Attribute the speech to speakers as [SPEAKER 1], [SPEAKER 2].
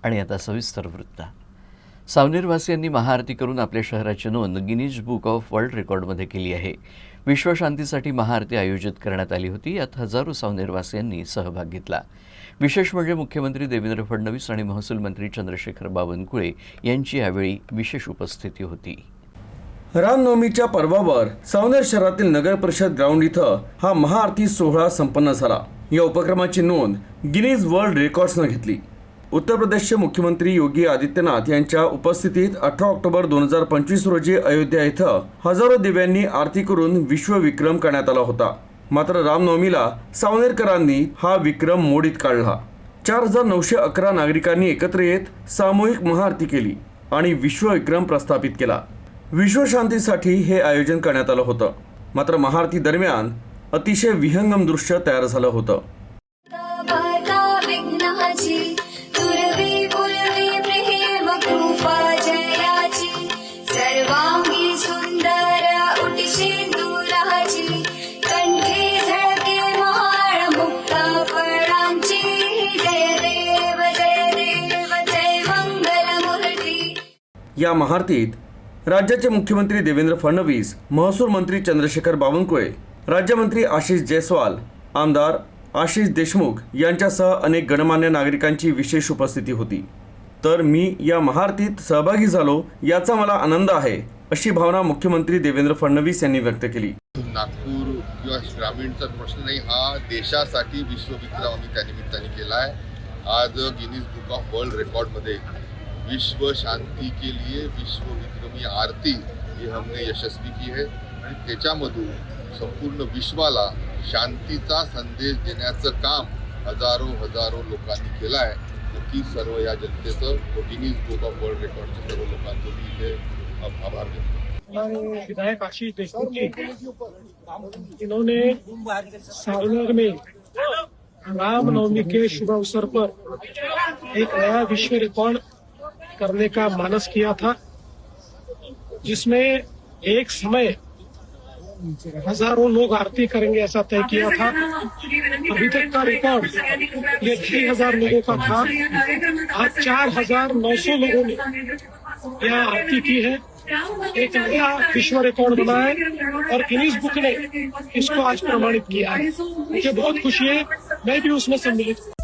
[SPEAKER 1] आणि आता सविस्तर वृत्त। सावनेरवासियांनी महाआरती करून आपल्या शहराची नोंद गिनीज बुक ऑफ वर्ल्ड रेकॉर्डमध्ये केली आहे। विश्वशांतीसाठी महाआरती आयोजित करण्यात आली होती। यात हजारो सावनेरवासियांनी सहभाग घेतला। विशेष म्हणजे मुख्यमंत्री देवेंद्र फडणवीस आणि महसूल मंत्री चंद्रशेखर बावनकुळे यांची यावेळी विशेष उपस्थिती होती।
[SPEAKER 2] रामनवमीच्या पर्वावर सावनेर शहरातील नगर परिषद ग्राउंड इथं हा महाआरती सोहळा संपन्न झाला। या उपक्रमाची नोंद गिनीज वर्ल्ड रेकॉर्ड्सने घेतली। उत्तर प्रदेशचे मुख्यमंत्री योगी आदित्यनाथ यांच्या उपस्थितीत 18 ऑक्टोबर 2025 रोजी अयोध्या इथं हजारो दिव्यांनी आरती करून विश्वविक्रम करण्यात आला होता। मात्र रामनवमीला सावनेरकरांनी हा विक्रम मोडीत काढला। 4911 नागरिकांनी एकत्र येत सामूहिक महाआरती केली आणि विश्वविक्रम प्रस्थापित केला। विश्वशांतीसाठी हे आयोजन करण्यात आलं होतं। मात्र महाआरती दरम्यान अतिशय विहंगम दृश्य तयार झालं होतं। या महाआरतीत राज्याचे मुख्यमंत्री देवेंद्र फडणवीस, महसूल मंत्री चंद्रशेखर बावनकुळे, राज्यमंत्री आशिष जयस्वाल, आमदार आशिष देशमुख यांच्यासह अनेक गणमान्य नागरिकांची विशेष उपस्थिती होती। तर मी या महाआरतीत सहभागी झालो याचा मला आनंद आहे, अशी भावना मुख्यमंत्री देवेंद्र फडणवीस यांनी व्यक्त केली।
[SPEAKER 3] नागपूर किंवा ग्रामीणचा प्रश्न नाही, हा देशासाठी विश्वविक्रम आम्ही त्या निमित्ताने केला आहे। आज गिनीज बुक ऑफ वर्ल्ड रेकॉर्डमध्ये विश्व शांति के लिए विश्वविक्रमी आरती ही हमने यशस्वी की है आणि त्याच्यामधून संपूर्ण विश्वाला शांतीचा संदेश देण्याचं काम हजारो लोकांनी केलं आहे। नक्की सर्व या जनतेचं गिनीज बुक ऑफ वर्ल्ड रेकॉर्डच्या सर्व लोकांचं मी इथे आभार व्यक्त।
[SPEAKER 4] विधायक आशीष देशमुख जी, इन्होंने सावनेर में रामनवमी के शुभ अवसर पर एक नया विश्व रिकॉर्ड करने का मानस किया था, जिसमें एक समय हजारों लोग आरती करेंगे ऐसा तय किया था। अभी तक का रिकॉर्ड ये 6000 लोगों का था। आज 4900 लोगों ने यहाँ आरती की है। एक नया विश्व रिकॉर्ड बना है और गिनीज बुक ने इसको आज प्रमाणित किया है। मुझे बहुत खुशी है, मैं भी उसमें सम्मिलित हूँ।